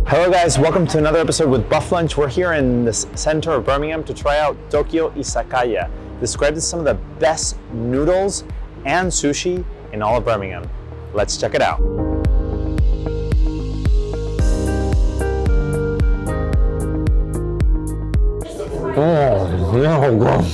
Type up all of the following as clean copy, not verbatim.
Hello guys, welcome to another episode with Bufflunch. We're here in the center of Birmingham to try out Tokyo Izakaya, described as some of the best noodles and sushi in all of Birmingham. Let's check it out. Oh, no, God.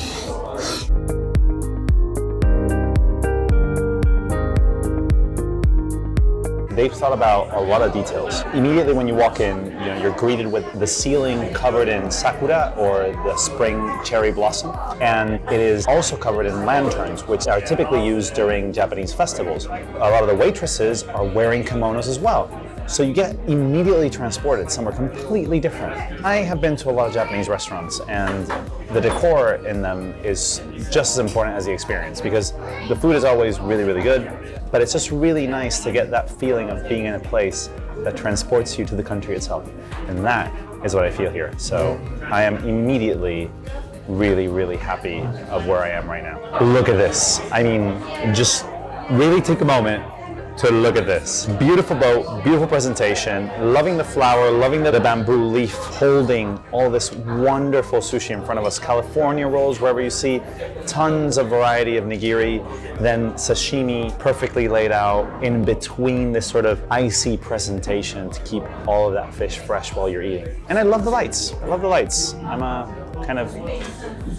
They've thought about a lot of details. Immediately when you walk in, you're greeted with the ceiling covered in sakura, or the spring cherry blossom, and it is also covered in lanterns, which are typically used during Japanese festivals. A lot of the waitresses are wearing kimonos as well. So you get immediately transported somewhere completely different. I have been to a lot of Japanese restaurants, and the decor in them is just as important as the experience, because the food is always really, really good, but it's just really nice to get that feeling of being in a place that transports you to the country itself. And that is what I feel here. So I am immediately really, really happy of where I am right now. Look at this. I mean, just really take a moment to look at this. Beautiful boat, beautiful presentation, loving the flower, loving the bamboo leaf holding all this wonderful sushi in front of us. California rolls wherever you see, tons of variety of nigiri, then sashimi perfectly laid out in between this sort of icy presentation to keep all of that fish fresh while you're eating. And I love the lights. I love the lights. I'm a kind of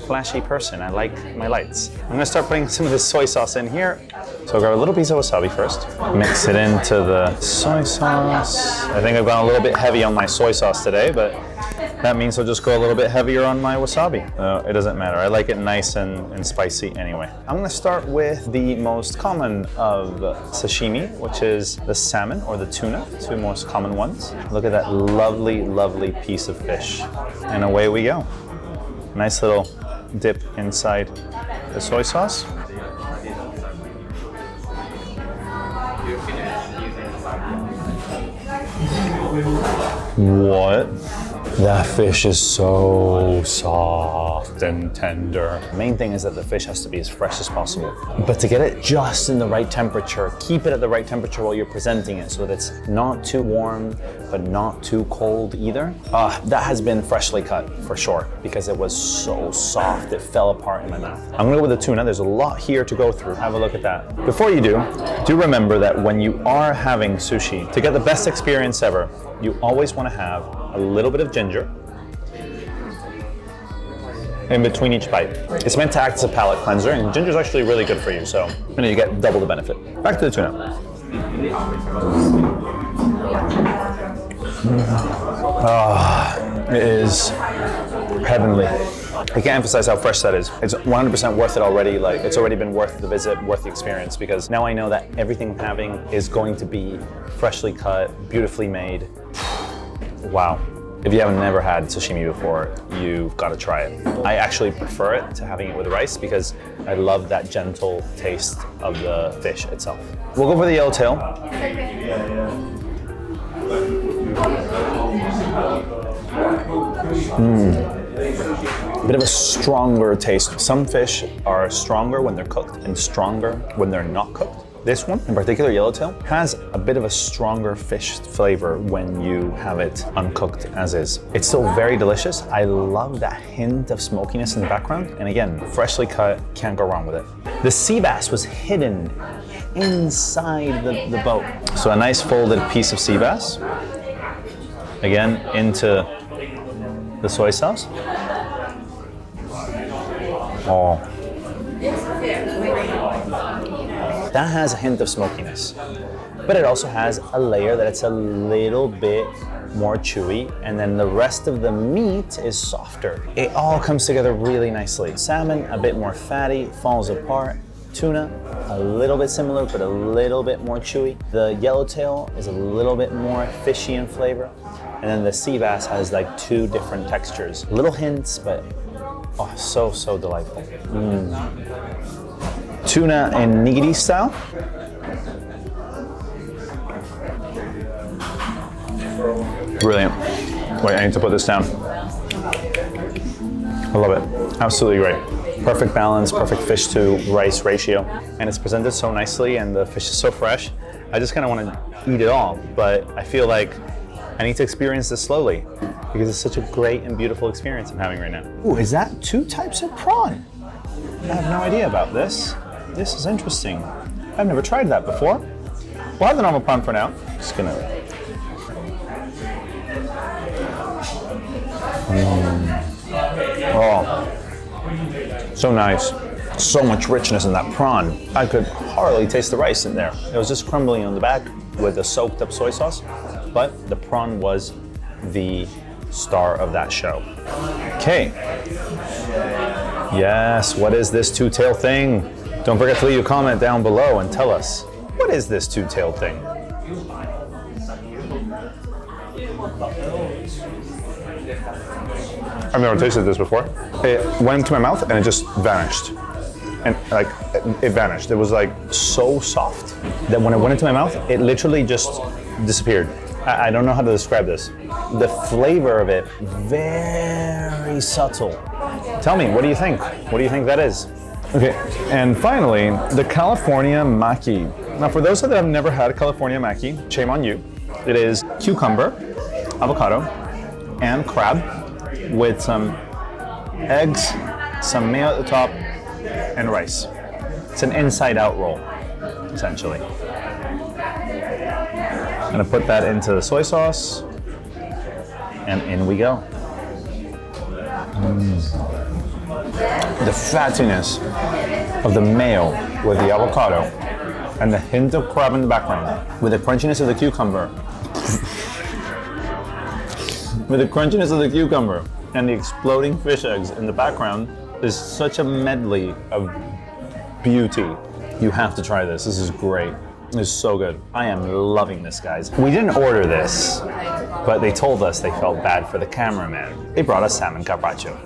flashy person. I like my lights. I'm gonna start putting some of this soy sauce in here. So I'll grab a little piece of wasabi first. Mix it into the soy sauce. I think I've gone a little bit heavy on my soy sauce today, but that means I'll just go a little bit heavier on my wasabi. It doesn't matter. I like it nice and spicy anyway. I'm gonna start with the most common of sashimi, which is the salmon or the tuna, the two most common ones. Look at that lovely, lovely piece of fish. And away we go. Nice little dip inside the soy sauce. What? That fish is so soft and tender. The main thing is that the fish has to be as fresh as possible. But to get it just in the right temperature, keep it at the right temperature while you're presenting it so that it's not too warm, but not too cold either. That has been freshly cut for sure, because it was so soft, it fell apart in my mouth. I'm gonna go with the tuna. There's a lot here to go through. Have a look at that. Before you do remember that when you are having sushi, to get the best experience ever, you always wanna have a little bit of ginger in between each bite. It's meant to act as a palate cleanser, and ginger is actually really good for you, so you get double the benefit. Back to the tuna. It is heavenly. I can't emphasize how fresh that is. It's 100% worth it already. Like, it's already been worth the visit, worth the experience, because now I know that everything I'm having is going to be freshly cut, beautifully made. Wow. If you haven't never had sashimi before, you've got to try it. I actually prefer it to having it with rice because I love that gentle taste of the fish itself. We'll go for the yellowtail. Bit of a stronger taste. Some fish are stronger when they're cooked and stronger when they're not cooked. This one, in particular, yellowtail, has a bit of a stronger fish flavor when you have it uncooked as is. It's still very delicious. I love that hint of smokiness in the background. And again, freshly cut, can't go wrong with it. The Seabass was hidden inside the boat. So a nice folded piece of Seabass. Again, into the soy sauce. Oh. That has a hint of smokiness, but it also has a layer that it's a little bit more chewy, and then the rest of the meat is softer. It all comes together really nicely. Salmon, a bit more fatty, falls apart. Tuna, a little bit similar, but a little bit more chewy. The yellowtail is a little bit more fishy in flavor. And then the sea bass has like two different textures. Little hints, but oh, so delightful. Tuna and nigiri style. Brilliant. Wait, I need to put this down. I love it. Absolutely great. Perfect balance, perfect fish to rice ratio. And it's presented so nicely and the fish is so fresh. I just kind of want to eat it all, but I feel like I need to experience this slowly because it's such a great and beautiful experience I'm having right now. Ooh, is that 2 types of prawn? I have no idea about this. This is interesting. I've never tried that before. We'll have the normal prawn for now. Just gonna. Oh, so nice. So much richness in that prawn. I could hardly taste the rice in there. It was just crumbling on the back with the soaked up soy sauce, but the prawn was the star of that show. Okay. Yes, what is this two-tailed thing? Don't forget to leave a comment down below and tell us, what is this two-tailed thing? I've never tasted this before. It went into my mouth and it just vanished. And like, it vanished. It was like so soft that when it went into my mouth, it literally just disappeared. I don't know how to describe this. The flavor of it, very subtle. Tell me, what do you think? What do you think that is? Okay, and finally, the California Maki. Now for those that have never had California Maki, shame on you. It is cucumber, avocado, and crab with some eggs, some mayo at the top, and rice. It's an inside-out roll, essentially. I'm gonna put that into the soy sauce, and in we go. The fattiness of the mayo with the avocado, and the hint of crab in the background, with the crunchiness of the cucumber. With the crunchiness of the cucumber and the exploding fish eggs in the background, is such a medley of beauty. You have to try this. This is great. It's so good. I am loving this, guys. We didn't order this, but they told us they felt bad for the cameraman. They brought us Salmon Carpaccio.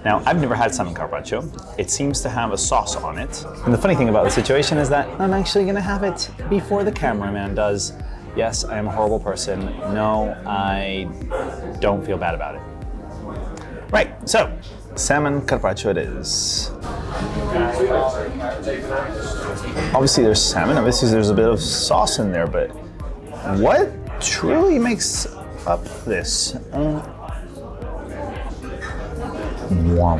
Now, I've never had Salmon Carpaccio. It seems to have a sauce on it. And the funny thing about the situation is that I'm actually gonna have it before the cameraman does. Yes, I am a horrible person. No, I don't feel bad about it. Right, so, Salmon Carpaccio it is. Obviously there's salmon, obviously there's a bit of sauce in there, but what truly makes up this? Wow.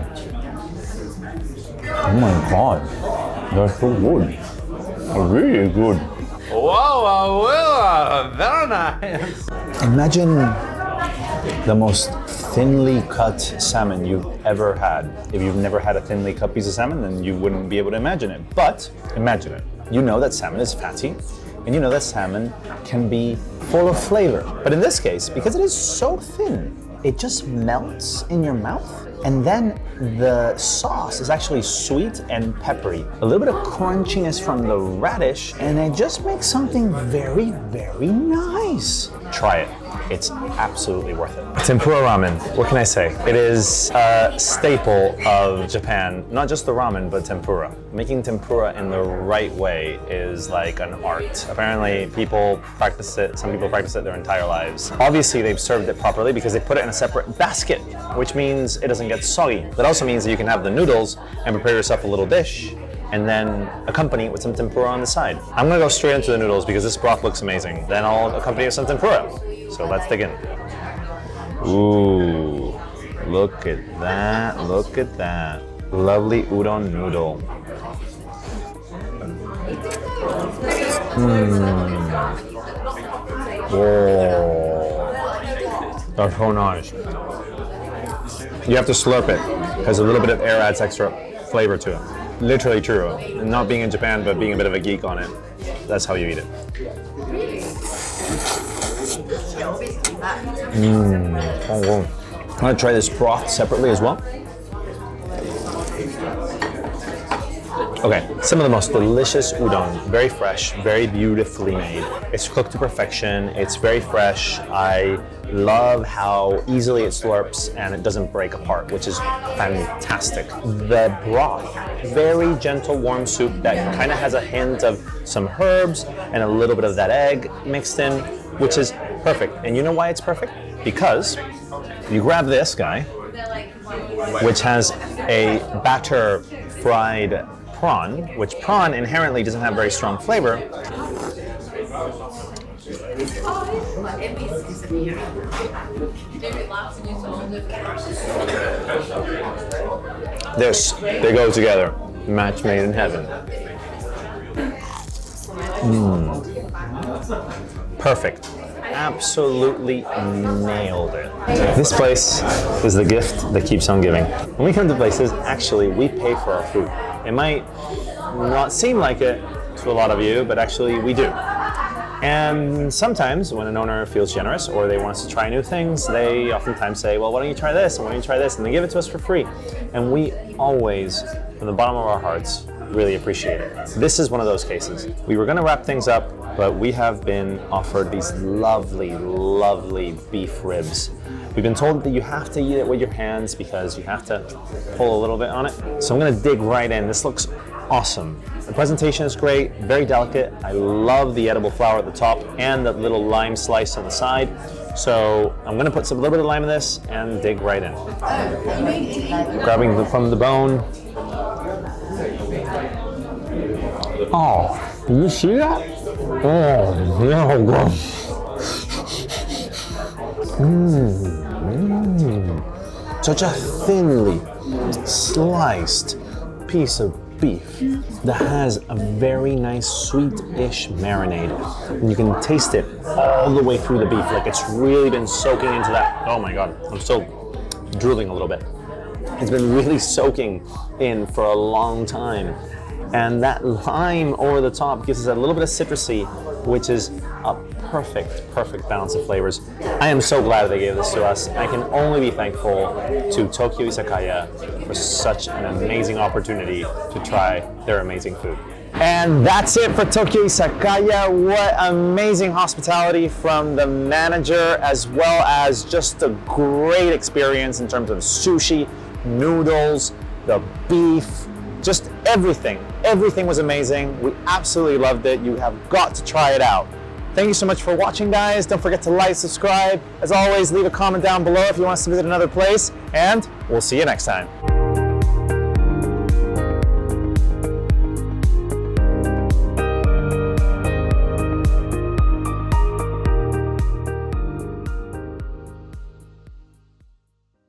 Oh my God, that's so good. Really good. Whoa, very nice. Imagine the most thinly cut salmon you've ever had. If you've never had a thinly cut piece of salmon, then you wouldn't be able to imagine it. But imagine it. You know that salmon is fatty, and you know that salmon can be full of flavor. But in this case, because it is so thin, it just melts in your mouth. And then the sauce is actually sweet and peppery. A little bit of crunchiness from the radish, and it just makes something very, very nice. Try it. It's absolutely worth it. Tempura ramen, what can I say? It is a staple of Japan, not just the ramen, but tempura. Making tempura in the right way is like an art. Apparently people practice it, some people practice it their entire lives. Obviously they've served it properly because they put it in a separate basket, which means it doesn't get soggy. That also means that you can have the noodles and prepare yourself a little dish and then accompany it with some tempura on the side. I'm gonna go straight into the noodles because this broth looks amazing. Then I'll accompany it with some tempura. So let's dig in. Ooh, look at that, look at that. Lovely udon noodle. Oh, that's so nice. You have to slurp it, because a little bit of air adds extra flavor to it. Literally true. And not being in Japan, but being a bit of a geek on it. That's how you eat it. Oh, wow. I'm gonna try this broth separately as well. Okay, some of the most delicious udon, very fresh, very beautifully made. It's cooked to perfection, it's very fresh. I love how easily it slurps and it doesn't break apart, which is fantastic. The broth, very gentle, warm soup that kind of has a hint of some herbs and a little bit of that egg mixed in, which is perfect. And you know why it's perfect? Because you grab this guy, which has a batter fried prawn, which prawn inherently doesn't have very strong flavor. They go together. Match made in heaven. Perfect. Absolutely nailed it. This place is the gift that keeps on giving. When we come to places, actually, we pay for our food. It might not seem like it to a lot of you, but actually we do. And sometimes when an owner feels generous or they want us to try new things, they oftentimes say, well, why don't you try this, and why don't you try this, and they give it to us for free. And we always, from the bottom of our hearts, really appreciate it. This is one of those cases. We were gonna wrap things up, but we have been offered these lovely, lovely beef ribs. We've been told that you have to eat it with your hands because you have to pull a little bit on it. So I'm gonna dig right in. This looks awesome. The presentation is great, very delicate. I love the edible flour at the top and the little lime slice on the side. So I'm gonna put a little bit of lime in this and dig right in. Grabbing from the bone. Oh, can you see that? Oh, no, God. Such a thinly sliced piece of beef that has a very nice sweet-ish marinade. And you can taste it all the way through the beef, like it's really been soaking into that. Oh my God, I'm still drooling a little bit. It's been really soaking in for a long time. And that lime over the top gives us a little bit of citrusy, which is a perfect balance of flavors. I am so glad they gave this to us. I can only be thankful to Tokyo Izakaya for such an amazing opportunity to try their amazing food. And that's it for Tokyo Izakaya. What amazing hospitality from the manager, as well as just a great experience in terms of sushi, noodles, the beef, just everything. Everything was amazing. We absolutely loved it. You have got to try it out. Thank you so much for watching, guys. Don't forget to like, subscribe. As always, leave a comment down below if you want us to visit another place, and we'll see you next time.